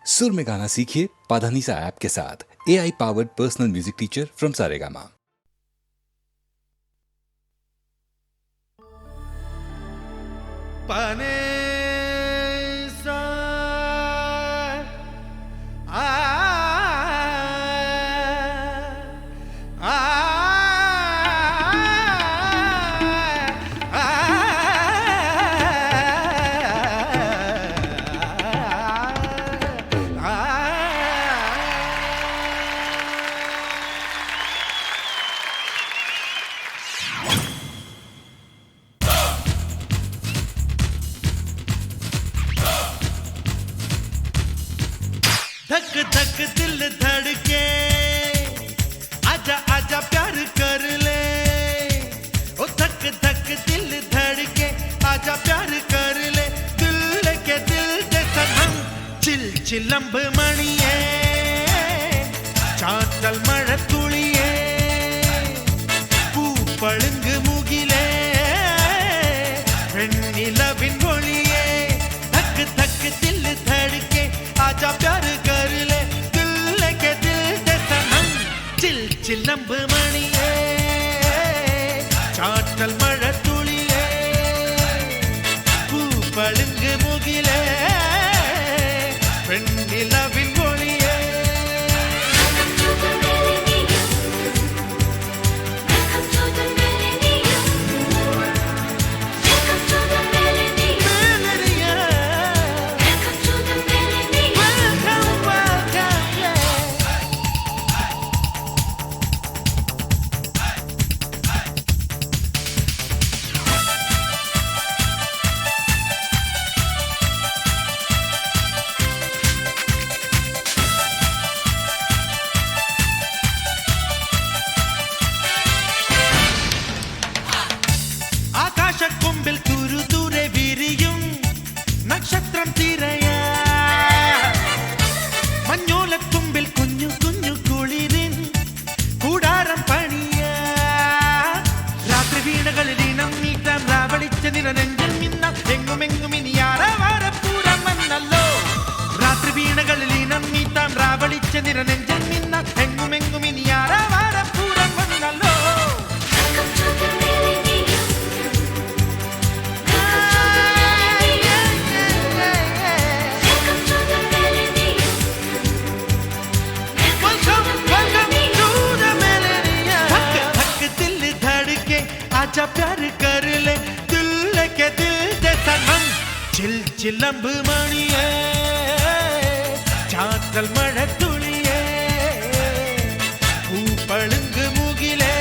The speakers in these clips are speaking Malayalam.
सुर में गाना सीखिए पाधानीसा ऐप के साथ। AI powered personal music teacher from Saregama. धक धक दिल धड़के आजा आजा प्यार कर ले। ओ धक धक दिल धड़के आजा प्यार कर ले। दिल के दिल दे सनम चिल चिलंब मणिये चाटल मഴ തുളിയേ പൂപ്പളുങ്ക് മുകിലേ വെണ്ണിലവിൻ ഒളിയേ धक धक दिल धड़के आजा प्यार कर ले। दिल के दिल दे सनम चिल चिलंब मणिये चाटल मഴ തുളിയേ പൂപ്പളുങ്ക് മുകിലേ വെണ്ണിലവിൻ ഒളിയേ ആകാശക്കൊമ്പിൽ തുരുതുരെ വിരിയും നക്ഷത്രം തിരയാ മഞ്ഞോലത്തുമ്പിൽ കുഞ്ഞു കുഞ്ഞു കുളിരിൻ കൂടാരം പണിയാ രാത്രി വീണകളിൽ ഇനം നീട്ടാം രാവളിച്ച നിറനെഞ്ചിൽ മിന്നാം എങ്ങുമെങ്ങും ഇനി ആരവാരപ്പൂരം വന്നല്ലോ. രാത്രി വീണകളിൽ ഇനം നീട്ടാം രാവളിച്ച നിറനെഞ്ചിൽ മിന്നാം എങ്ങുമെങ്ങും ഇനി ആരവാരപ്പൂരം വന്നല്ലോ. आजा प्यार कर ले। दिल के दिल दे सनम चिल चिलंब मणिये चाटल मഴ തുളിയേ പൂപ്പളുങ്ക് മുകിലേ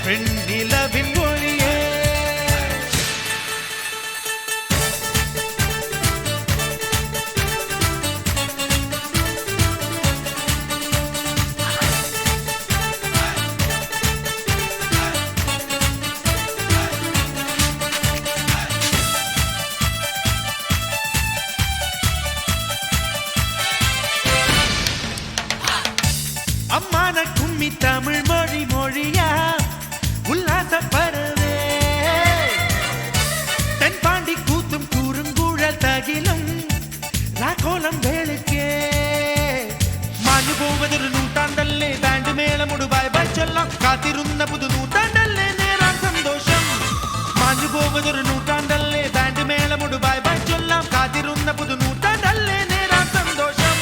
വെണ്ണിലവിൻ ഒളിയേ அம்மான கும்மி தமிழ் மொழி மொழியா உல்லாச பறவே தென்பாண்டி கூத்தும் கூறுங்கூழல் தகிலும் ராகோலம் வேளுக்கே മാഞ്ഞു പോവതൊരു നൂറ്റാണ്ടല്ലേ ബാൻഡ് മേളമൊടു ബൈ ബൈ ചൊല്ലാം കാത്തിരുന്ന പുതു നൂറ്റാണ്ടല്ലേ നേരാൻ സന്തോഷം. മാഞ്ഞു പോവതൊരു നൂറ്റാണ്ടല്ലേ ബാൻഡ് മേളമൊടു ബൈ ബൈ ചൊല്ലാം കാത്തിരുന്ന പുതു നൂറ്റാണ്ടല്ലേ നേരാൻ സന്തോഷം.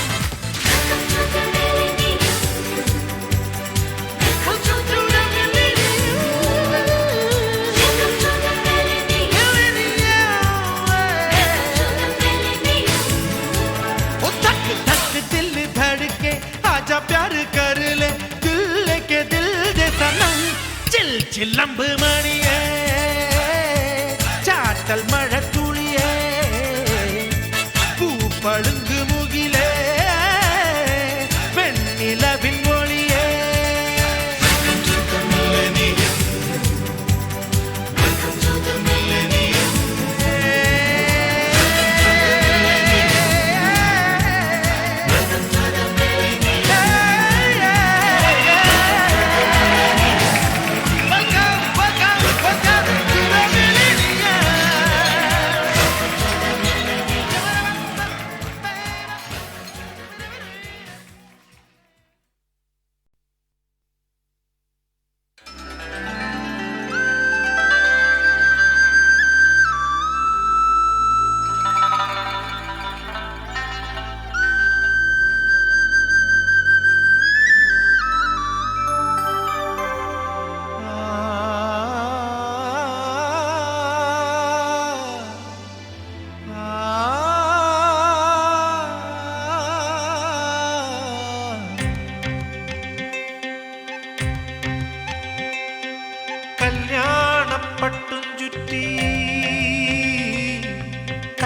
आजा प्यार कर ले। दिल के दिल दे सनम चिल चिलंब मणिये चाटल मഴ തുളിയേ പൂപ്പളുങ്ക് മുകിലേ വെണ്ണിലവിൻ ഒളിയേ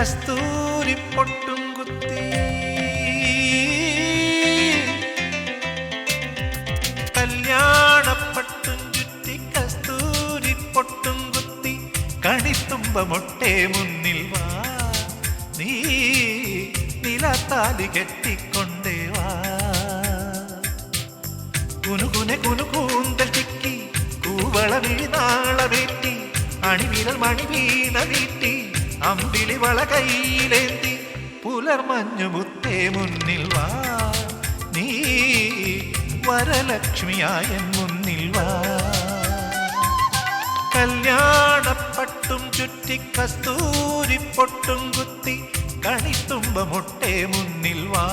കസ്തൂരി പൊട്ടും കുത്തി കല്യാണപ്പട്ടും ചുറ്റി കസ്തൂരി പൊട്ടും കുത്തി കണിത്തുമ്പ മൊട്ടേ മുന്നിൽ വാ നീ നിലത്താലി കെട്ടിക്കൊണ്ടേ വാ കുനുകുനെ കുനുകൂന്തൽ ചിക്കി കൂവള വീണാളവേറ്റി അണിവിരൽ മണിവീണ വീട്ടി അമ്പിളി വള കയ്യിലേന്തി പുലർമഞ്ഞു മുത്തേ മുന്നിൽ വാ നീ വരലക്ഷ്മിയായ മുന്നിൽ വാ കല്യാണപ്പട്ടും ചുറ്റി കസ്തൂരി പൊട്ടും കുത്തി കണിത്തുമ്പ മൊട്ടേ മുന്നിൽ വാ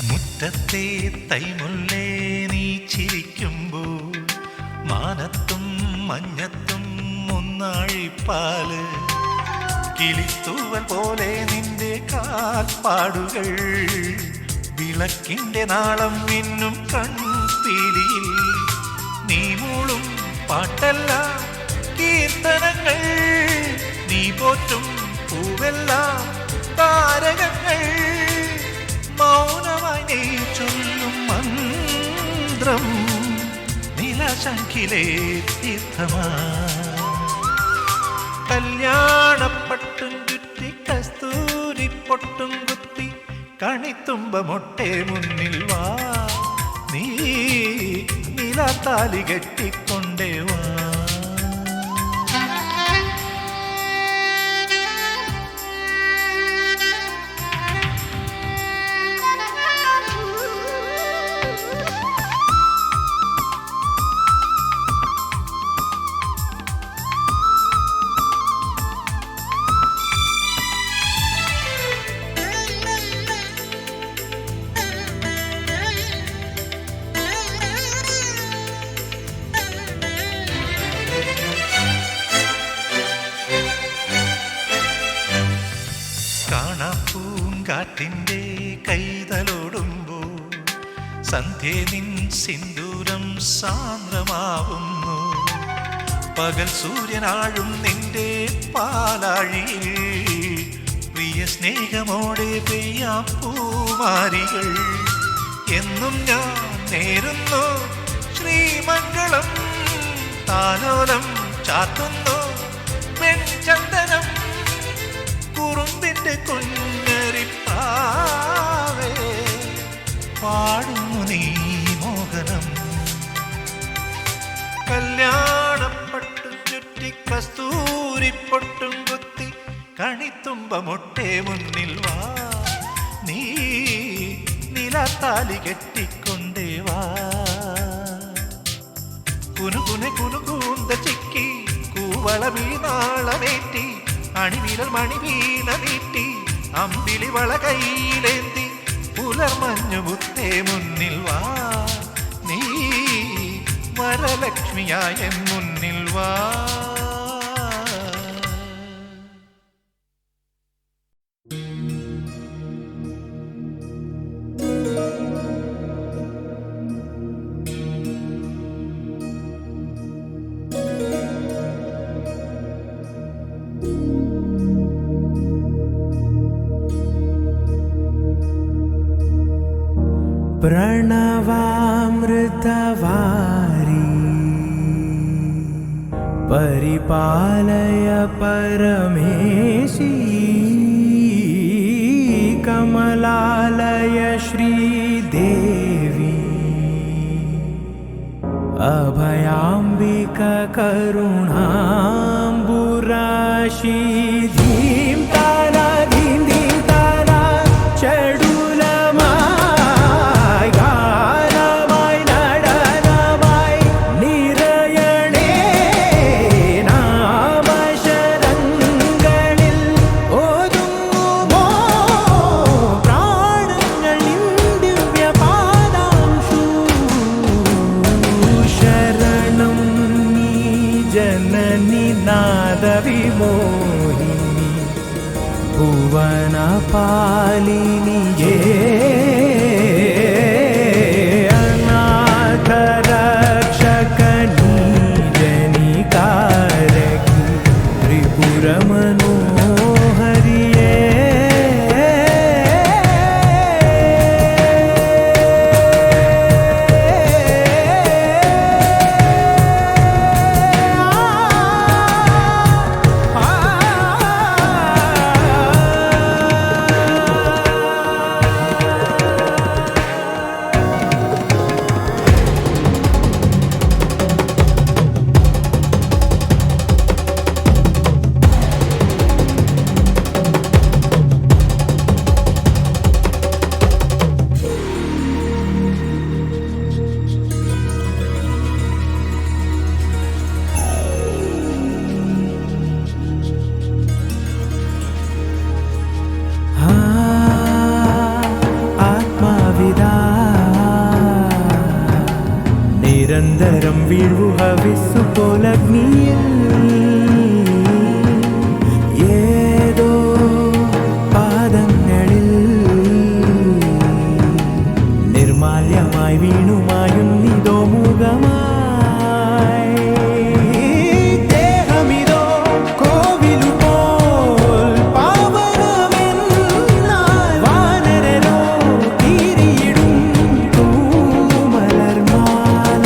മുറ്റത്തെ തൈമുല്ലേ നീ ചിരിക്കുമ്പോൾ മാനത്തും മഞ്ഞത്തും ഒന്നാഴിപ്പാല് കിളിത്തൂവൽ പോലെ നിന്റെ കാൽപ്പാടുകൾ വിളക്കിന്റെ നാളം മിന്നും കൺപീലിയിൽ നീ മൂളും പാട്ടെല്ലാം കീർത്തനങ്ങൾ നീ പോറ്റും പൂവെല്ലാം താരകങ്ങൾ മൗനമായി നീ ചൊല്ലും മന്ത്രം നിലശങ്കിലേ തീർത്ഥമാ കല്യാണപ്പട്ടും ചുറ്റി കസ്തൂരി പൊട്ടും കുത്തി കണിത്തുമ്പ മൊട്ടേ മുന്നിൽ വാ നീ നിലത്താലി കെട്ടിക്കൊണ്ടേ വാ പൂങ്കാറ്റിൻ്റെ കൈതലോടുമ്പോൾ സന്ധ്യേ നിൻ സിന്ദൂരം സാന്ദ്രമാവുന്നു പകൽ സൂര്യനാഴും നിന്റെ പാലാഴിയിൽ പ്രിയ സ്നേഹമോടെ പെയ്യാം പൂമാരികൾ എന്നും ഞാൻ നേരുന്നു ശ്രീമംഗളം താലോലം ചാത്തുന്നു പെൺചന്ദനം കുറുമ്പിന്റെ കുഞ്ഞരിപ്പാവേ പാടുന്നു നീ മോഹനം കല്യാണപ്പട്ടും ചുറ്റി കസ്തൂരി പൊട്ടും കുത്തി കണിത്തുമ്പ മൊട്ടേ മുന്നിൽ വാ നീ നിലത്താലി കെട്ടിക്കൊണ്ടേ വാ കുനുകുനെ കുനുകൂന്ത ചിക്കി കൂവള വീണാളമേറ്റി അണിവിരൽ മണിവീണ നീട്ടി അമ്പിളി വള കയ്യിലേന്തി പുലർമഞ്ഞു മുത്തേ മുന്നിൽ വാ നീ വരലക്ഷ്മിയായ മുന്നിൽ വാ प्रणवामृतवारी परिपालय परमेशी कमलालय श्रीदेवी अभयाम्बिका करुणाम्बुराशी धीं तारा धीं धीं तारा चडुलमाय गानमाय नडनमाय निरयणे വിമോഹിനി ഭുവന പാലിനിയേ അനാഥ രക്ഷകനീ ജനികാരകി ത്രിപുര മനോഹരിയേ നിരന്തരം വീഴുക വിസുപോലഗ്നിയിൽ ഏതോ പാദങ്ങളിൽ നിർമാല്യമായി വീണുമായുന്നിതോ മുഖമായി ദേഹമിതോ കോവിലുപോൽ പാവനമെന്നാൽ വാനരരോ തീരിയിടും തൂമലർമാല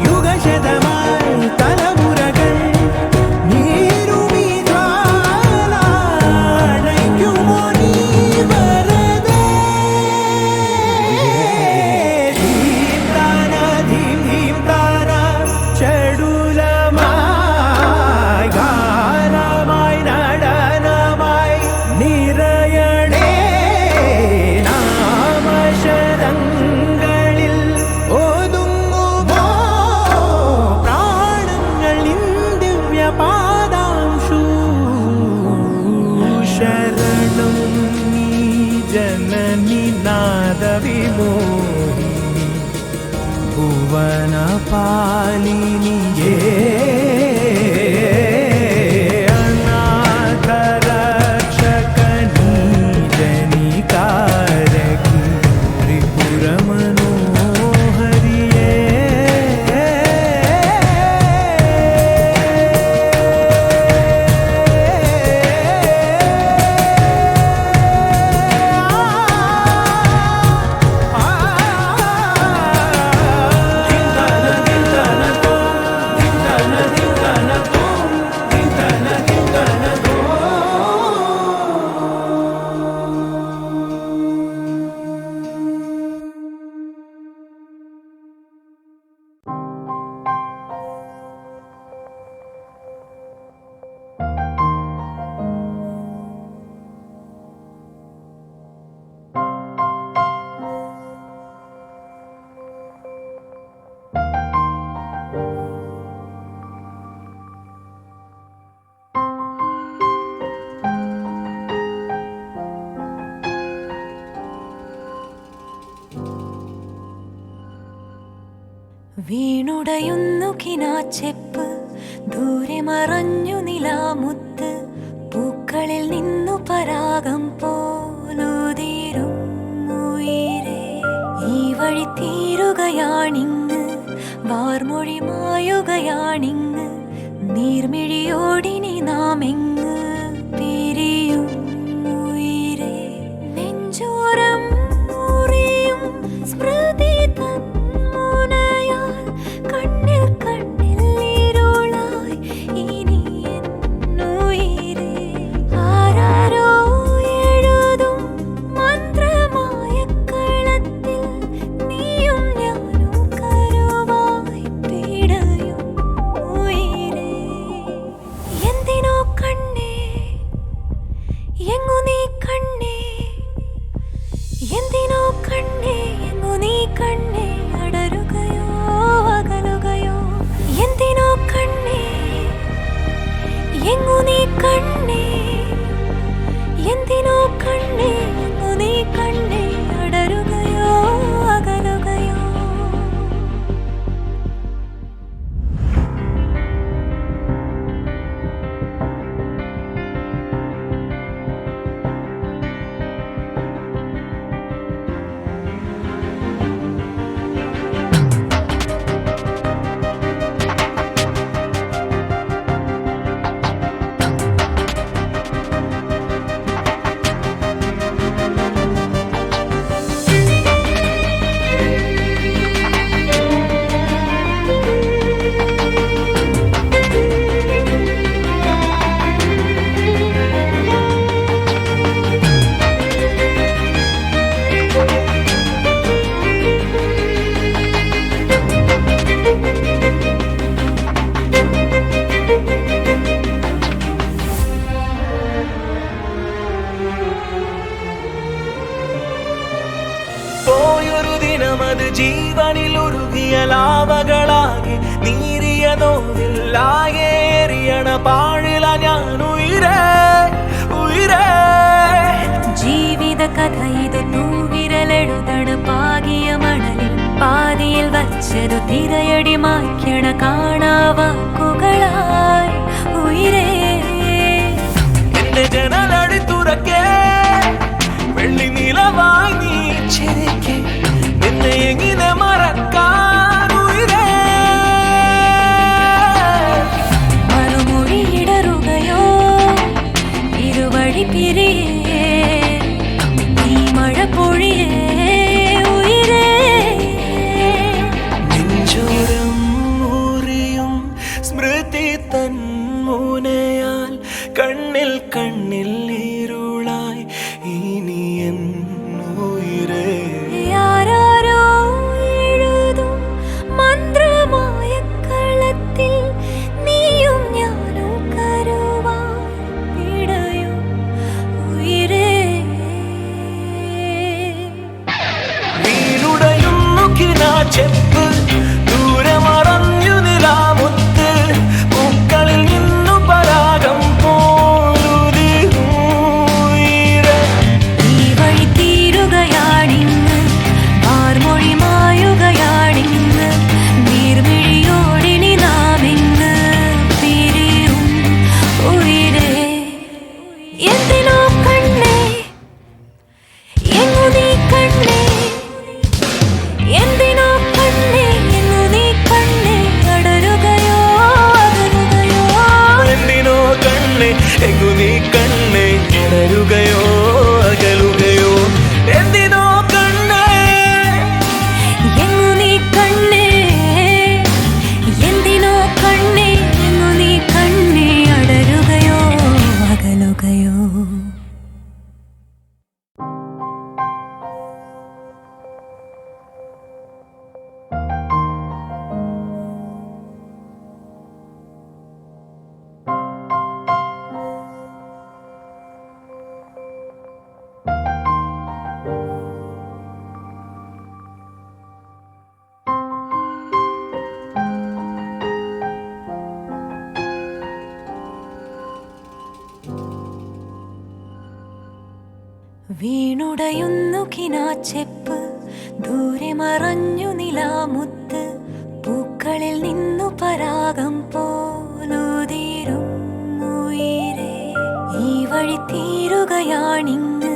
യുഗശതമായി തലമുറകൾ നീരുമി ജ്വാലണയ്ക്കുമോ നീ വരദേ ധീംതാന ധീംതാന ചടുലമായി ഗാനമായി നടനമായി നിറയണേ നാമശതങ്ങളിൽ ഒതുങ്ങുമോ പ്രാണങ്ങൾ നിൻ ദിവ്യപാദാംശു ശരണം നീ ജനനി നാദവിമോഹിനി ഭുവന പാലിനിയേ അനാഥ രക്ഷകനീ ജനികാരകി ത്രിപുര മനോഹരിയേ വീണുടയുന്നു കിനാച്ചെപ്പ് ദൂരെ മറഞ്ഞു നിലാമുത്ത് പൂക്കളിൽ നിന്നു പരാഗം പോലുതിരും ഉയിരേ ഈ വഴി തീരുകയാണിങ്ങ് വാർമൊഴി മായുകയാണിങ്ങ് നീർമിഴിയോടിനി നാം എങ്ങ് പിരിയും ഉയിരേ നെഞ്ചോരം മുറിയും സ്മൃതി തൻ മുനയാൽ കണ്ണിൽ കണ്ണിൽ ഇരുളായി ഇനി എന്നുയിരേ ആരാരോ എഴുതും മന്ത്രമായ കളത്തിൽ നീയും ഞാനും കരുവായി പിടയും ഉയിരേ എന്തിനോ കണ്ണേ എങ്ങു നീ കണ്ണേ എന്തിനോ കണ്ണേ എങ്ങു നീ കണ്ണേ അടരുകയോ അകലുകയോ എന്തിനോ കണ്ണേ എങ്ങു നീ കണ്ണേ എന്തിനോ കണ്ണേ എങ്ങു നീ കണ്ണേ അടരുകയോ അകലുകയോ ജീവനിൽ ഉരുകിയ ലാവകളാകെ നീരിയ നോവില്ലാകേറിയണ പാഴില ഞാൻ ഉയരേ ഉയരേ ജീവിത കഥ ഇത് തൂവിരലെഴുതണ പാകിയ മണലിൽ പാതിയിൽ വച്ചതു തിരയടി മായ്ക്കണ കാണാവാക്കുകളായി ഉയരേ എന്റെ ജനലടി തുറക്കേ വെള്ളി നിലവായി നീ ചിരിക്കേ നിന്നെ എങ്ങനെ മറക്കാൻ ഉയരേ മറുമൊഴി ഇടറുകയോ ഇരുവഴി പിരിയേ നീ മഴ പൊഴിയേ ഉയരേ നെഞ്ചോരം മുറിയും സ്മൃതി തൻ മുനയാൽ കണ്ണിൽ കണ്ണിൽ ഇരുളായി ഇനി എന്നുയിരേ ആരാരോ എഴുതും മന്ത്രമായ കളത്തിൽ നീയും ഞാനും കരുവായി പിടയും ഉയരേ വീടുടയുന്നു കിനാച്ചെപ്പ് ദൂരെ മറഞ്ഞു നിലാമുത്ത് പൂക്കളിൽ നിന്നു പരാഗം പോലുതിരേ ഈ വഴി തീരുകയാണിന്ന് വാർമൊഴി മായുകയാണിന്ന് നീർമിഴിയോടിനി നാം ഇന്ന് പിരിയും ഉയരേ എന്തിനോ കണ്ണേ എങ്ങു നീ കണ്ണേ എന്തിനോ കണ്ണേ എങ്ങു നീ കണ്ണേ അടരുകയോ അകലുകയോ എന്തിനോ കണ്ണേ എങ്ങു നീ കണ്ണേ ഇടരുകയോ അകലുകയോ എന്തിനോ കണ്ണേ എങ്ങു നീ കണ്ണേ എന്തിനോ കണ്ണേ എങ്ങു നീ കണ്ണേ അടരുകയോ അകലുകയോ വീണുടയുന്നു കിനാച്ചെപ്പ് ദൂരെ മറഞ്ഞു നിലാമുത്ത് പൂക്കളിൽ നിന്നു പരാഗം പോലുതിരും ഉയരേ ഈ വഴി തീരുകയാണിന്ന്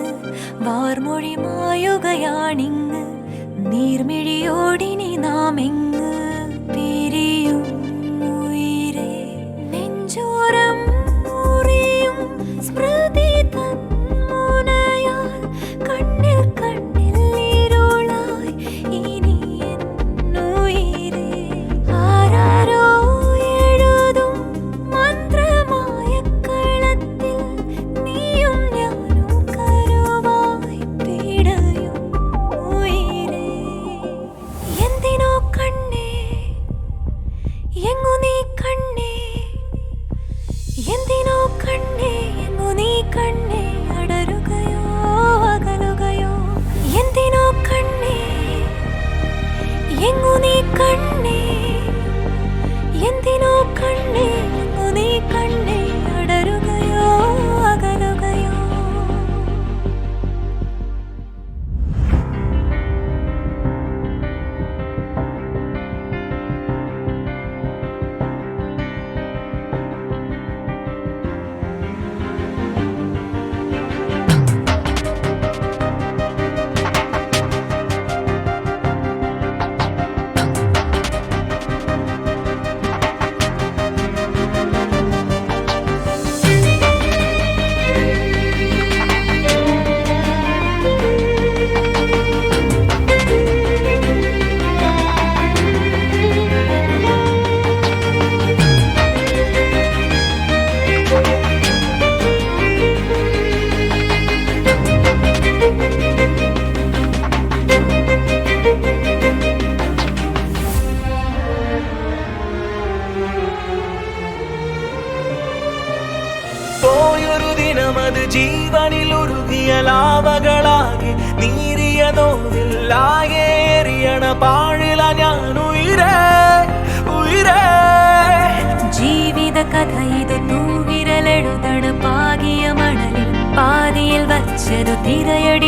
വാർമൊഴി മായുകയാണിന്ന് നീർമിഴിയോടിനി നാം എങ്ങ് പിരിയും ഉയരേ നെഞ്ചോരം മുറിയും സ്മൃതി തൻ മുനയാൽ കണ്ണിൽ കണ്ണിൽ ഇരുളായി ഇനി എന്നുയിരേ ആരാരോ എഴുതും മന്ത്രമായ കളത്തിൽ നീയും ഞാനും കരുവായി പിടയും ഉയരേ എന്തിനോ കണ്ണേ എങ്ങു നീ കണ്ണേ എന്തിനോ കണ്ണേ എങ്ങു നീ കണ്ണേ അടരുകയോ അകലുകയോ എന്തിനോ കണ്ണേ എങ്ങു നീ കണ്ണേ എന്തിനോ കണ്ണേ എങ്ങു നീ കണ്ണേ അടരുകയോ അകലുകയോ പോയൊരു ദിനമത് ജീവനിൽ ഉരുകിയ ലാവകളാകെ നീരിയതോവില്ലാകെ എറിയണ പാഴില ഞാൻ ഉയരേ ഉയരേ ജീവിത കഥ ഇത് തൂവിരലെഴുതണ പാകിയ മണലിൽ പാതിയിൽ വച്ചതു തിരയടി